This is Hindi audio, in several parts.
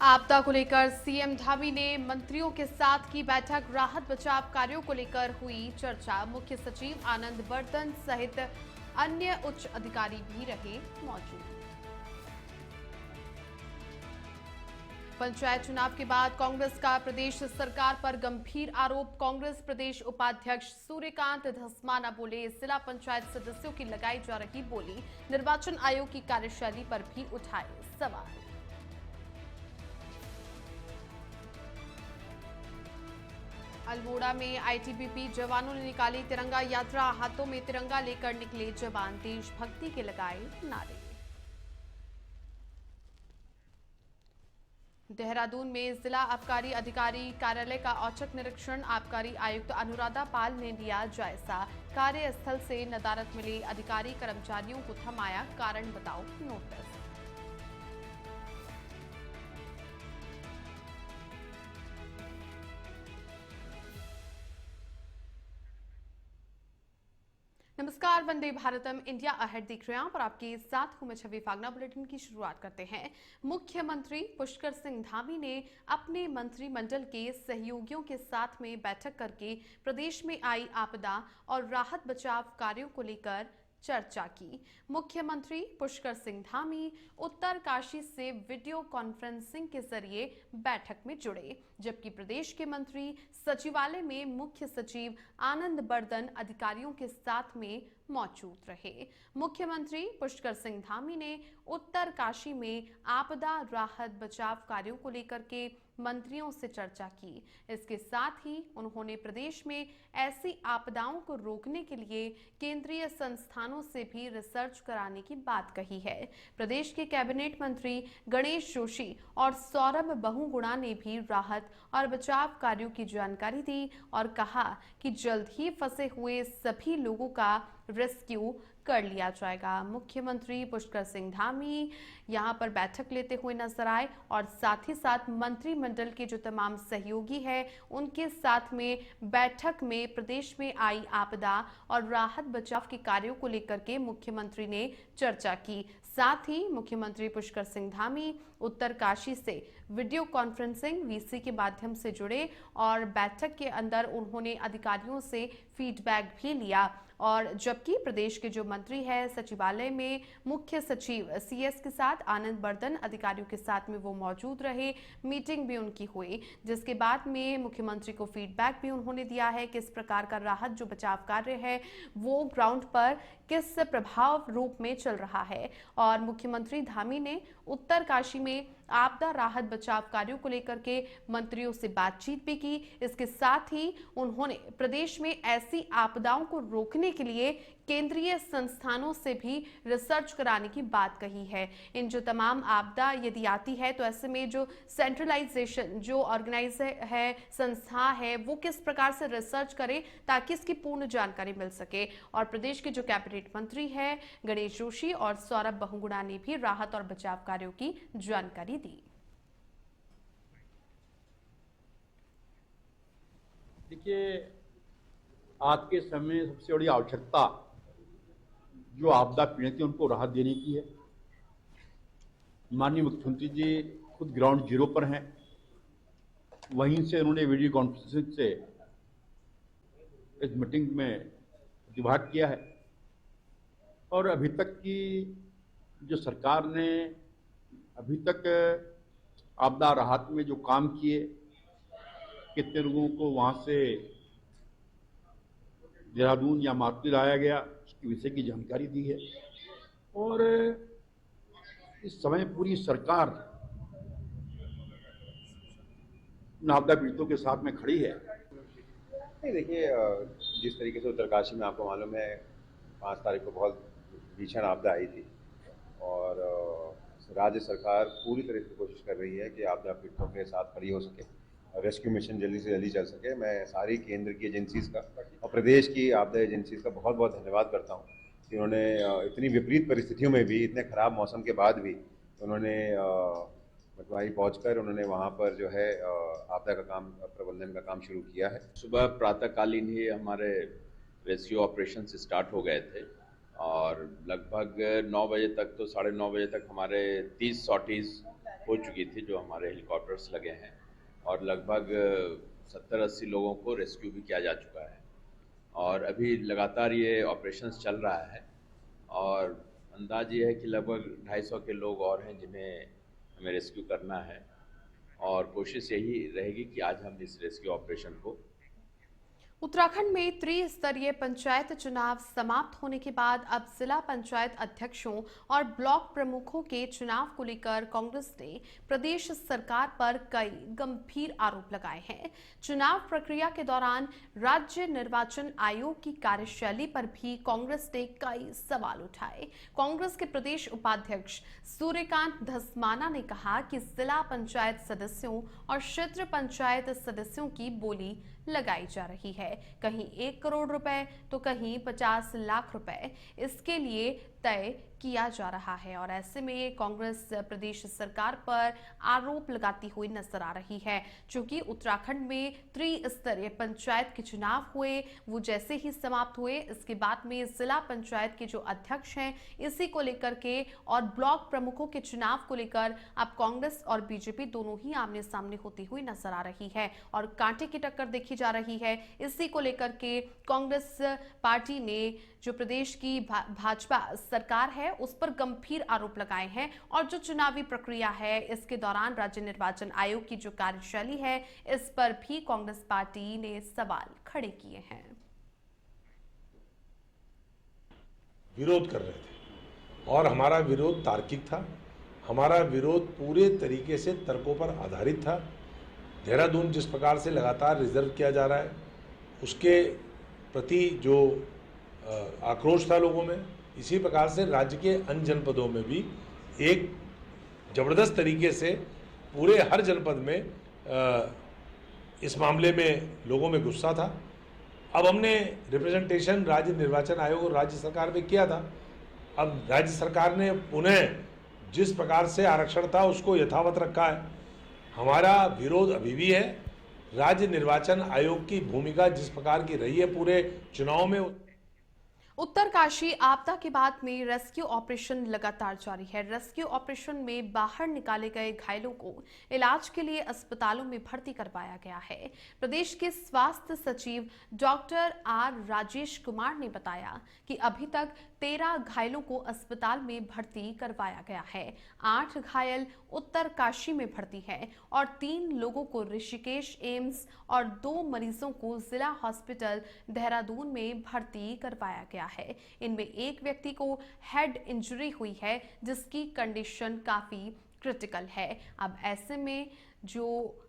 आपदा को लेकर सीएम धामी ने मंत्रियों के साथ की बैठक। राहत बचाव कार्यों को लेकर हुई चर्चा। मुख्य सचिव आनंद बर्धन सहित अन्य उच्च अधिकारी भी रहे मौजूद। पंचायत चुनाव के बाद कांग्रेस का प्रदेश सरकार पर गंभीर आरोप। कांग्रेस प्रदेश उपाध्यक्ष सूर्यकांत धस्माना बोले, जिला पंचायत सदस्यों की लगाई जा रही बोली। निर्वाचन आयोग की कार्यशैली पर भी उठाए सवाल। अल्मोड़ा में आईटीबीपी जवानों ने निकाली तिरंगा यात्रा। हाथों में तिरंगा लेकर निकले जवान, देशभक्ति के लगाए नारे। देहरादून में जिला आबकारी अधिकारी कार्यालय का औचक निरीक्षण। आबकारी आयुक्त अनुराधा पाल ने लिया जायजा। कार्यस्थल से नदारद मिले अधिकारी कर्मचारियों को थमाया कारण बताओ नोटिस। नमस्कार, वंदे भारतम इंडिया अहेड देख रहे हैं आप और आपके साथ हूं मैं छवि फागना। बुलेटिन की शुरुआत करते हैं। मुख्यमंत्री पुष्कर सिंह धामी ने अपने मंत्रिमंडल के सहयोगियों के साथ में बैठक करके प्रदेश में आई आपदा और राहत बचाव कार्यों को लेकर चर्चा की। मुख्यमंत्री पुष्कर सिंह धामी उत्तरकाशी से वीडियो कॉन्फ्रेंसिंग के जरिए बैठक में जुड़े, जबकि प्रदेश के मंत्री सचिवालय में मुख्य सचिव आनंद बर्धन अधिकारियों के साथ में मौजूद रहे। मुख्यमंत्री पुष्कर सिंह धामी ने उत्तरकाशी में आपदा राहत बचाव कार्यों को लेकर के मंत्रियों से चर्चा की। इसके साथ ही उन्होंने प्रदेश में ऐसी आपदाओं को रोकने के लिए केंद्रीय संस्थानों से भी रिसर्च कराने की बात कही है। प्रदेश के कैबिनेट मंत्री गणेश जोशी और सौरभ बहुगुणा ने भी राहत और बचाव कार्यों की जानकारी दी और कहा कि जल्द ही फंसे हुए सभी लोगों का रेस्क्यू कर लिया जाएगा। मुख्यमंत्री पुष्कर सिंह धामी यहां पर बैठक लेते हुए नजर आए और साथ ही साथ मंत्रिमंडल के जो तमाम सहयोगी हैं उनके साथ में बैठक में प्रदेश में आई आपदा और राहत बचाव के कार्यों को लेकर के मुख्यमंत्री ने चर्चा की। साथ ही मुख्यमंत्री पुष्कर सिंह धामी उत्तरकाशी से वीडियो कॉन्फ्रेंसिंग वीसी के माध्यम से जुड़े और बैठक के अंदर उन्होंने अधिकारियों से फीडबैक भी लिया। और जबकि प्रदेश के जो मंत्री है सचिवालय में मुख्य सचिव सीएस के साथ आनंद बर्धन अधिकारियों के साथ में वो मौजूद रहे, मीटिंग भी उनकी हुई, जिसके बाद में मुख्यमंत्री को फीडबैक भी उन्होंने दिया है किस प्रकार का राहत जो बचाव कार्य है वो ग्राउंड पर किस प्रभाव रूप में चल रहा है। और मुख्यमंत्री धामी ने उत्तरकाशी में आपदा राहत बचाव कार्यों को लेकर के मंत्रियों से बातचीत भी की। इसके साथ ही उन्होंने प्रदेश में ऐसी आपदाओं को रोकने के लिए केंद्रीय संस्थानों से भी रिसर्च कराने की बात कही है। इन जो तमाम आपदा यदि आती है तो ऐसे में जो सेंट्रलाइजेशन जो ऑर्गेनाइज है संस्था है वो किस प्रकार से रिसर्च करे ताकि इसकी पूर्ण जानकारी मिल सके। और प्रदेश के जो कैबिनेट मंत्री है गणेश जोशी और सौरभ बहुगुणा ने भी राहत और बचाव कार्यों की जानकारी दी। देखिए, आज के समय में सबसे बड़ी आवश्यकता जो आपदा पीड़ित है उनको राहत देने की है। माननीय मुख्यमंत्री जी खुद ग्राउंड जीरो पर हैं, वहीं से उन्होंने वीडियो कॉन्फ्रेंसिंग से इस मीटिंग में प्रतिभाग किया है। और अभी तक की जो सरकार ने अभी तक आपदा राहत में जो काम किए, कितने लोगों को वहां से देहरादून या मातुल लाया गया उसके विषय की जानकारी दी है। और इस समय पूरी सरकार आपदा पीड़ितों के साथ में खड़ी है। नहीं, देखिए, जिस तरीके से उत्तरकाशी में आपको मालूम है 5 तारीख को बहुत भीषण आपदा आई थी और राज्य सरकार पूरी तरह से कोशिश कर रही है कि आपदा पीड़ितों के साथ खड़ी हो सके, रेस्क्यू मिशन जल्दी से जल्दी चल सके। मैं सारी केंद्र की एजेंसीज़ का और प्रदेश की आपदा एजेंसीज़ का बहुत बहुत धन्यवाद करता हूँ कि उन्होंने इतनी विपरीत परिस्थितियों में भी, इतने ख़राब मौसम के बाद भी उन्होंने पटवारी पहुंचकर उन्होंने वहां पर जो है आपदा का काम, प्रबंधन का काम शुरू किया है। सुबह प्रातःकालीन ही हमारे रेस्क्यू ऑपरेशन स्टार्ट हो गए थे और लगभग 9 बजे तक तो 9:30 बजे तक हमारे 30 सॉर्टीज़ हो चुकी थी, जो हमारे हेलीकॉप्टर्स लगे हैं, और लगभग 70-80 लोगों को रेस्क्यू भी किया जा चुका है। और अभी लगातार ये ऑपरेशंस चल रहा है, और अंदाज ये है कि लगभग 250 के लोग और हैं जिन्हें हमें रेस्क्यू करना है, और कोशिश यही रहेगी कि आज हम इस रेस्क्यू ऑपरेशन को। उत्तराखंड में त्रिस्तरीय पंचायत चुनाव समाप्त होने के बाद अब जिला पंचायत अध्यक्षों और ब्लॉक प्रमुखों के चुनाव को लेकर कांग्रेस ने प्रदेश सरकार पर कई गंभीर आरोप लगाए हैं। चुनाव प्रक्रिया के दौरान राज्य निर्वाचन आयोग की कार्यशैली पर भी कांग्रेस ने कई सवाल उठाए। कांग्रेस के प्रदेश उपाध्यक्ष सूर्यकांत धस्माना ने कहा कि जिला पंचायत सदस्यों और क्षेत्र पंचायत सदस्यों की बोली लगाई जा रही है, कहीं 1 करोड़ रुपए तो कहीं 50 लाख रुपए इसके लिए तय किया जा रहा है। और ऐसे में कांग्रेस प्रदेश सरकार पर आरोप लगाती हुई नजर आ रही है। चूंकि उत्तराखंड में त्रिस्तरीय पंचायत के चुनाव हुए, वो जैसे ही समाप्त हुए, इसके बाद में जिला पंचायत के जो अध्यक्ष हैं, इसी को लेकर के और ब्लॉक प्रमुखों के चुनाव को लेकर अब कांग्रेस और बीजेपी दोनों ही आमने सामने होती हुई नजर आ रही है और कांटे की टक्कर देखी जा रही है। इसी को लेकर के कांग्रेस पार्टी ने जो प्रदेश की भाजपा सरकार है उस पर गंभीर आरोप लगाए हैं, और जो चुनावी प्रक्रिया है इसके दौरान राज्य निर्वाचन आयोग की जो कार्यशैली है इस पर भी कांग्रेस पार्टी ने सवाल खड़े किए हैं। विरोध कर रहे थे और हमारा विरोध तार्किक था। हमारा विरोध पूरे तरीके से तर्कों पर आधारित था। देहरादून जिस प्रकार से लगातार रिजर्व किया जा रहा है उसके प्रति जो आक्रोश था लोगों में, इसी प्रकार से राज्य के अन्य जनपदों में भी एक जबरदस्त तरीके से पूरे हर जनपद में इस मामले में लोगों में गुस्सा था। अब हमने रिप्रेजेंटेशन राज्य निर्वाचन आयोग और राज्य सरकार में किया था। अब राज्य सरकार ने पुनः जिस प्रकार से आरक्षण था उसको यथावत रखा है। हमारा विरोध अभी भी है। राज्य निर्वाचन आयोग की भूमिका जिस प्रकार की रही है पूरे चुनाव में। उत्तरकाशी आपदा के बाद में रेस्क्यू ऑपरेशन लगातार जारी है। रेस्क्यू ऑपरेशन में बाहर निकाले गए घायलों को इलाज के लिए अस्पतालों में भर्ती करवाया गया है। प्रदेश के स्वास्थ्य सचिव डॉक्टर आर राजेश कुमार ने बताया कि अभी तक 13 घायलों को अस्पताल में भर्ती करवाया गया है। 8 घायल उत्तरकाशी में भर्ती हैं और 3 लोगों को ऋषिकेश एम्स और 2 मरीजों को जिला हॉस्पिटल देहरादून में भर्ती करवाया गया है। इनमें एक व्यक्ति को हेड इंजरी हुई है जिसकी कंडीशन काफी क्रिटिकल है। अब ऐसे में जो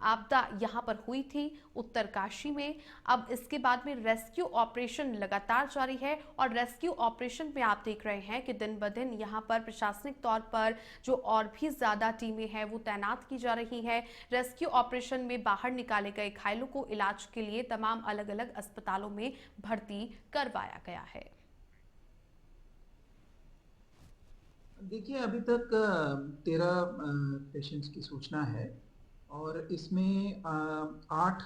आपदा यहां पर हुई थी उत्तरकाशी में, अब इसके बाद में रेस्क्यू ऑपरेशन लगातार जारी है और रेस्क्यू ऑपरेशन में आप देख रहे हैं कि दिन ब दिन यहां पर प्रशासनिक तौर पर जो और भी ज्यादा टीमें हैं वो तैनात की जा रही है। रेस्क्यू ऑपरेशन में बाहर निकाले गए घायलों को इलाज के लिए तमाम अलग अलग अस्पतालों में भर्ती करवाया गया है। देखिए, अभी तक 13 पेशेंट्स की सूचना है और इसमें 8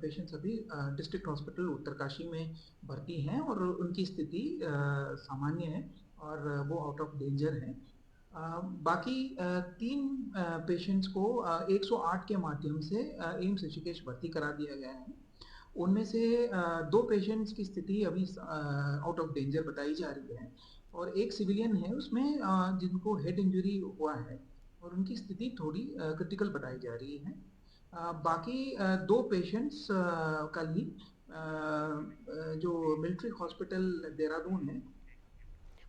पेशेंट्स अभी डिस्ट्रिक्ट हॉस्पिटल उत्तरकाशी में भर्ती हैं और उनकी स्थिति सामान्य है और वो आउट ऑफ डेंजर हैं। बाकी 3 पेशेंट्स को 108 के माध्यम से एम्स ऋषिकेश भर्ती करा दिया गया है। उनमें से 2 पेशेंट्स की स्थिति अभी आउट ऑफ डेंजर बताई जा रही है और एक सिविलियन है उसमें जिनको हेड इंजरी हुआ है और उनकी स्थिति थोड़ी क्रिटिकल बताई जा रही है। बाकी 2 पेशेंट्स कल ही जो मिलिट्री हॉस्पिटल देहरादून है।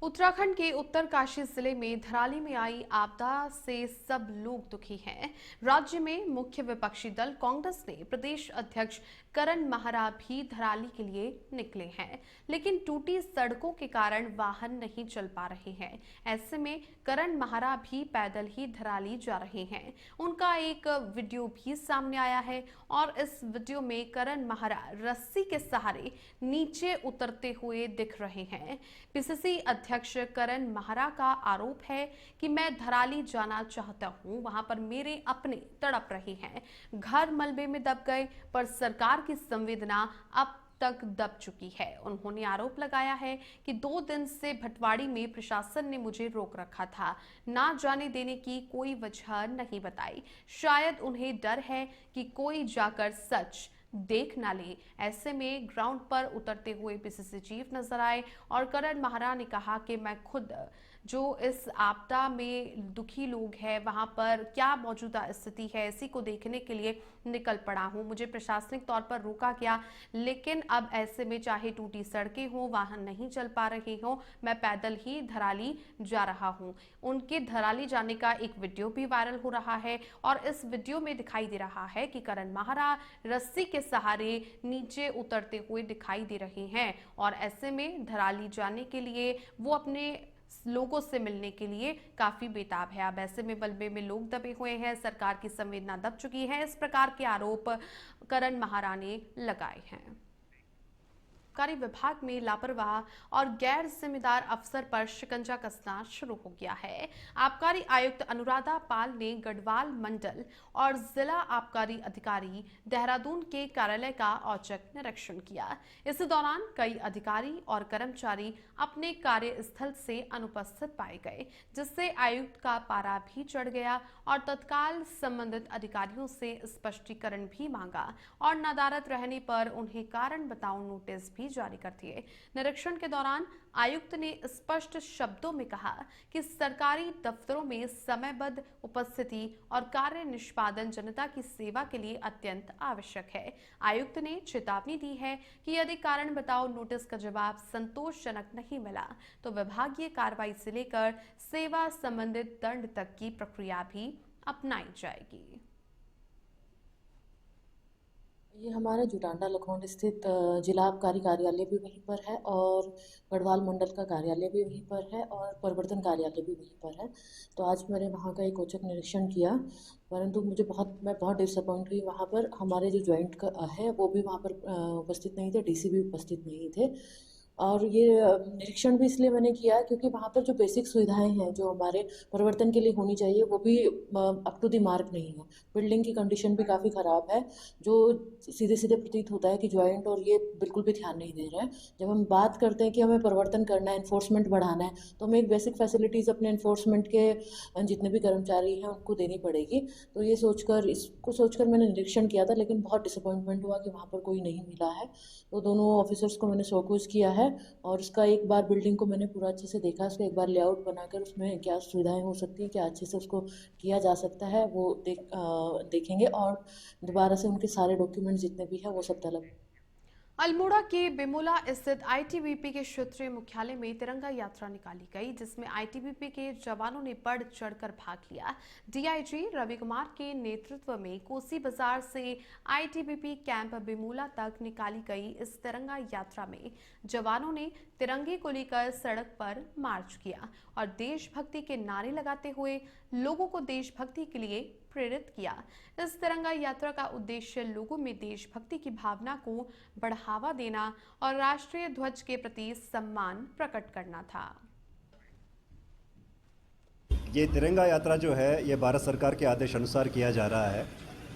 उत्तराखंड के उत्तरकाशी जिले में धराली में आई आपदा से सब लोग दुखी हैं। राज्य में मुख्य विपक्षी दल कांग्रेस ने प्रदेश अध्यक्ष करण माहरा भी धराली के लिए निकले हैं, लेकिन टूटी सड़कों के कारण वाहन नहीं चल पा रहे हैं। ऐसे में करण माहरा भी पैदल ही धराली जा रहे हैं। उनका एक वीडियो भी सामने आया है और इस वीडियो में करण माहरा रस्सी के सहारे नीचे उतरते हुए दिख रहे हैं। पीसीसी अध्यक्ष करण माहरा का आरोप है कि मैं धराली जाना चाहता हूं, वहां पर मेरे अपने तड़प रहे हैं, घर मलबे में दब गए, पर सरकार की संवेदना अब तक दब चुकी है। उन्होंने आरोप लगाया है कि 2 दिन से भटवाड़ी में प्रशासन ने मुझे रोक रखा था, ना जाने देने की कोई वजह नहीं बताई। शायद उन्हें डर है कि कोई जाकर सच देख ना ले। ऐसे में ग्राउंड पर उतरते हुए पीसीसी चीफ नजर आए और करण माहरा ने कहा कि मैं खुद जो इस आपदा में दुखी लोग हैं वहां पर क्या मौजूदा स्थिति है इसी को देखने के लिए निकल पड़ा हूं। मुझे प्रशासनिक तौर पर रोका गया, लेकिन अब ऐसे में चाहे टूटी सड़कें हों, वाहन नहीं चल पा रहे हों, मैं पैदल ही धराली जा रहा हूं। उनके धराली जाने का एक वीडियो भी वायरल हो रहा है और इस वीडियो में दिखाई दे रहा है कि करण माहरा रस्सी के सहारे नीचे उतरते हुए दिखाई दे रहे हैं और ऐसे में धराली जाने के लिए वो अपने लोगों से मिलने के लिए काफी बेताब है। अब ऐसे में मलबे में लोग दबे हुए हैं, सरकार की संवेदना दब चुकी है। इस प्रकार के आरोप करण माहरा ने लगाए हैं। आबकारी विभाग में लापरवाह और गैर जिम्मेदार अफसर पर शिकंजा कसना शुरू हो गया है। आबकारी आयुक्त अनुराधा पाल ने गढ़वाल मंडल और जिला आबकारी अधिकारी देहरादून के कार्यालय का औचक निरीक्षण किया। इस दौरान कई अधिकारी और कर्मचारी अपने कार्यस्थल से अनुपस्थित पाए गए, जिससे आयुक्त का पारा भी चढ़ गया और तत्काल संबंधित अधिकारियों से स्पष्टीकरण भी मांगा और नदारद रहने पर उन्हें कारण बताओ नोटिस भी जारी कर दिए। निरीक्षण के दौरान आयुक्त ने स्पष्ट शब्दों में कहा कि सरकारी दफ्तरों में समयबद्ध उपस्थिति और कार्य निष्पादन जनता की सेवा के लिए अत्यंत आवश्यक है। आयुक्त ने चेतावनी दी है कि यदि कारण बताओ नोटिस का जवाब संतोषजनक नहीं मिला तो विभागीय कार्रवाई से लेकर सेवा संबंधित दंड तक की प्रक्रिया भी अपनाई जाएगी। ये हमारा जुटांडा लखौंड स्थित जिला आबकारी कार्यालय भी वहीं पर है और गढ़वाल मंडल का कार्यालय भी वहीं पर है और प्रवर्तन कार्यालय भी वहीं पर है। तो आज मैंने वहाँ का एक औचक निरीक्षण किया, परंतु मैं बहुत डिसअपॉइंट हुई। वहाँ पर हमारे जो जॉइंट का है वो भी वहाँ पर उपस्थित नहीं थे, डीसी भी उपस्थित नहीं थे। और ये निरीक्षण भी इसलिए मैंने किया क्योंकि वहाँ पर जो बेसिक सुविधाएं हैं जो हमारे परिवर्तन के लिए होनी चाहिए वो भी अप टू द मार्क नहीं है। बिल्डिंग की कंडीशन भी काफ़ी ख़राब है, जो सीधे सीधे प्रतीत होता है कि जॉइंट और ये बिल्कुल भी ध्यान नहीं दे रहे हैं। जब हम बात करते हैं कि हमें परिवर्तन करना है, इन्फोर्समेंट बढ़ाना है, तो हमें एक बेसिक फैसिलिटीज़ अपने इन्फोर्समेंट के जितने भी कर्मचारी हैं उनको देनी पड़ेगी। तो इसको सोचकर मैंने निरीक्षण किया था, लेकिन बहुत डिसअपॉइंटमेंट हुआ कि वहाँ पर कोई नहीं मिला है। तो दोनों ऑफिसर्स को मैंने शोकॉज किया है और उसका एक बार बिल्डिंग को मैंने पूरा अच्छे से देखा, उसका एक बार लेआउट बनाकर उसमें क्या सुविधाएं हो सकती हैं, क्या अच्छे से उसको किया जा सकता है वो देखेंगे और दोबारा से उनके सारे डॉक्यूमेंट जितने भी हैं वो सब तलब। अल्मोड़ा के बिमोला स्थित आईटीबीपी के क्षेत्रीय मुख्यालय में तिरंगा यात्रा निकाली गई, जिसमें आईटीबीपी के जवानों ने बढ़ चढ़कर भाग लिया। डीआईजी रवि कुमार के नेतृत्व में कोसी बाजार से आईटीबीपी कैंप बिमोला तक निकाली गई इस तिरंगा यात्रा में जवानों ने तिरंगे को लेकर सड़क पर मार्च किया और देशभक्ति के नारे लगाते हुए लोगों को देशभक्ति के लिए प्रेरित किया। इस तिरंगा यात्रा का उद्देश्य लोगों में देशभक्ति की भावना को बढ़ावा देना और राष्ट्रीय ध्वज के प्रति सम्मान प्रकट करना था। ये तिरंगा यात्रा जो है ये भारत सरकार के आदेश अनुसार किया जा रहा है।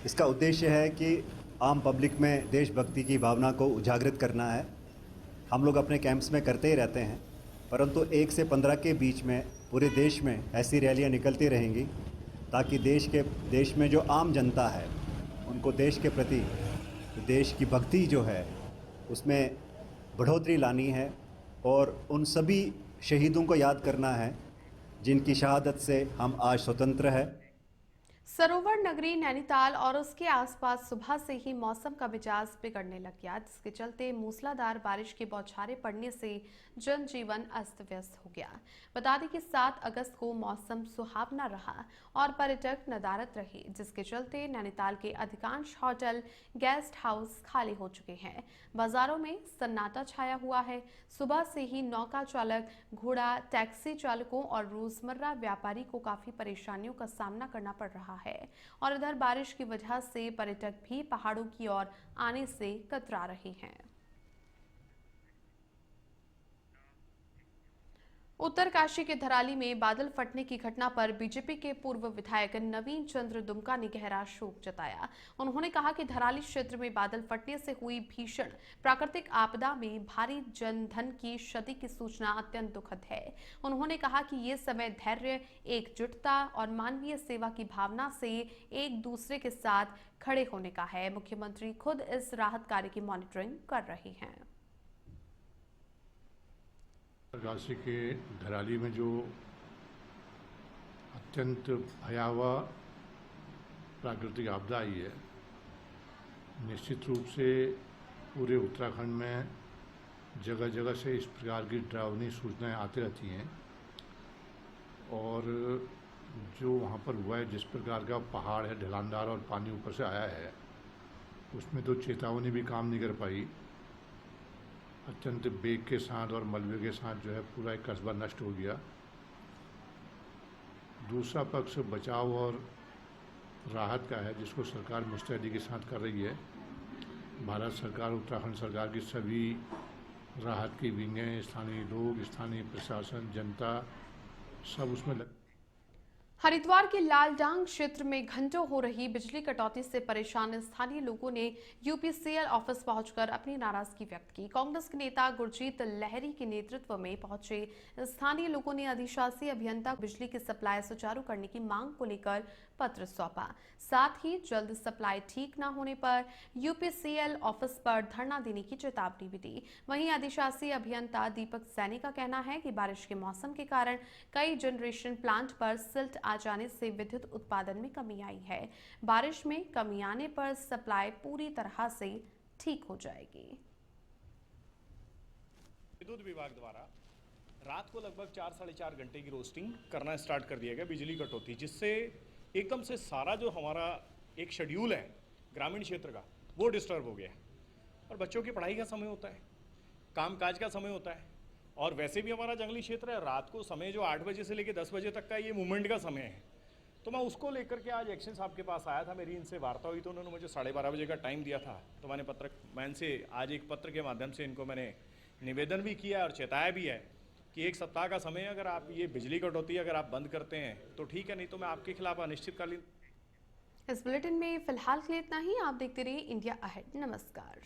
इसका उद्देश्य है कि आम पब्लिक में देशभक्ति की भावना को उजागृत करना है। हम लोग अपने कैंप्स में करते ही रहते हैं, परंतु 1 से 15 के बीच में पूरे देश में ऐसी रैलियां निकलती रहेंगी ताकि देश में जो आम जनता है उनको देश के प्रति देश की भक्ति जो है उसमें बढ़ोतरी लानी है और उन सभी शहीदों को याद करना है जिनकी शहादत से हम आज स्वतंत्र हैं। सरोवर नगरी नैनीताल और उसके आसपास सुबह से ही मौसम का मिजाज बिगड़ने लग गया, जिसके चलते मूसलाधार बारिश के बौछारें पड़ने से जनजीवन अस्त व्यस्त हो गया। बता दें कि 7 अगस्त को मौसम सुहावना रहा और पर्यटक नदारद रहे, जिसके चलते नैनीताल के अधिकांश होटल गेस्ट हाउस खाली हो चुके हैं। बाजारों में सन्नाटा छाया हुआ है। सुबह से ही नौका चालक, घोड़ा टैक्सी चालकों और रोजमर्रा व्यापारी को काफी परेशानियों का सामना करना पड़ रहा है और इधर बारिश की वजह से पर्यटक भी पहाड़ों की ओर आने से कतरा रहे हैं। उत्तरकाशी के धराली में बादल फटने की घटना पर बीजेपी के पूर्व विधायक नवीन चंद्र दुमका ने गहरा शोक जताया। उन्होंने कहा कि धराली क्षेत्र में बादल फटने से हुई भीषण प्राकृतिक आपदा में भारी जनधन की क्षति की सूचना अत्यंत दुखद है। उन्होंने कहा कि ये समय धैर्य, एकजुटता और मानवीय सेवा की भावना से एक दूसरे के साथ खड़े होने का है। मुख्यमंत्री खुद इस राहत कार्य की मॉनिटरिंग कर रहे हैं। उत्तरकाशी के धराली में जो अत्यंत भयावह प्राकृतिक आपदा आई है, निश्चित रूप से पूरे उत्तराखंड में जगह जगह से इस प्रकार की डरावनी सूचनाएं आती रहती हैं और जो वहाँ पर हुआ है, जिस प्रकार का पहाड़ है ढलानदार और पानी ऊपर से आया है, उसमें तो चेतावनी भी काम नहीं कर पाई। अत्यंत बेग के साथ और मलबे के साथ जो है पूरा एक कस्बा नष्ट हो गया। दूसरा पक्ष बचाव और राहत का है, जिसको सरकार मुस्तैदी के साथ कर रही है। भारत सरकार, उत्तराखंड सरकार की सभी राहत की विंगें, स्थानीय लोग, स्थानीय प्रशासन, जनता सब उसमें हरिद्वार के लालडांग क्षेत्र में घंटों हो रही बिजली कटौती से परेशान स्थानीय लोगों ने यूपीसीएल ऑफिस पहुंचकर अपनी नाराजगी व्यक्त की। कांग्रेस के नेता गुरजीत लहरी के नेतृत्व में पहुंचे स्थानीय लोगों ने अधिशासी अभियंता को बिजली की सप्लाई सुचारू करने की मांग को लेकर पत्र सौंपा। साथ ही जल्द सप्लाई ठीक न होने पर यूपीसीएल ऑफिस पर धरना देने की चेतावनी भी दी। वहीं अधिशासी अभियंता दीपक सैनी का कहना है कि बारिश के मौसम के कारण कई जनरेशन प्लांट पर सिल्ट आ जाने से विद्युत उत्पादन में कमी आई है। बारिश में कमी आने पर सप्लाई पूरी तरह से ठीक हो जाएगी। विद्युत विभाग द्वारा रात को लगभग 4-4.5 घंटे की रोस्टिंग करना स्टार्ट कर दिया गया बिजली कटौती, जिससे एकदम से सारा जो हमारा एक शेड्यूल है ग्रामीण क्षेत्र का वो डिस्टर्ब हो गया है। और बच्चों की पढ़ाई का समय होता है, कामकाज का समय होता है, और वैसे भी हमारा जंगली क्षेत्र है। रात को समय जो 8 बजे से लेकर 10 बजे तक का ये मूवमेंट का समय है। तो मैं उसको लेकर के आज एक्शन साहब के पास आया था। मेरी इनसे वार्ता हुई तो उन्होंने मुझे 12:30 बजे का टाइम दिया था। तो मैं इनसे आज एक पत्र के माध्यम से इनको मैंने निवेदन भी किया और चेताया भी है कि 1 सप्ताह का समय अगर आप ये बिजली कटौती अगर आप बंद करते हैं तो ठीक है, नहीं तो मैं आपके खिलाफ अनिश्चितकालीन। इस बुलेटिन में फिलहाल के लिए इतना ही। आप देखते रहिए इंडिया अहेड। नमस्कार।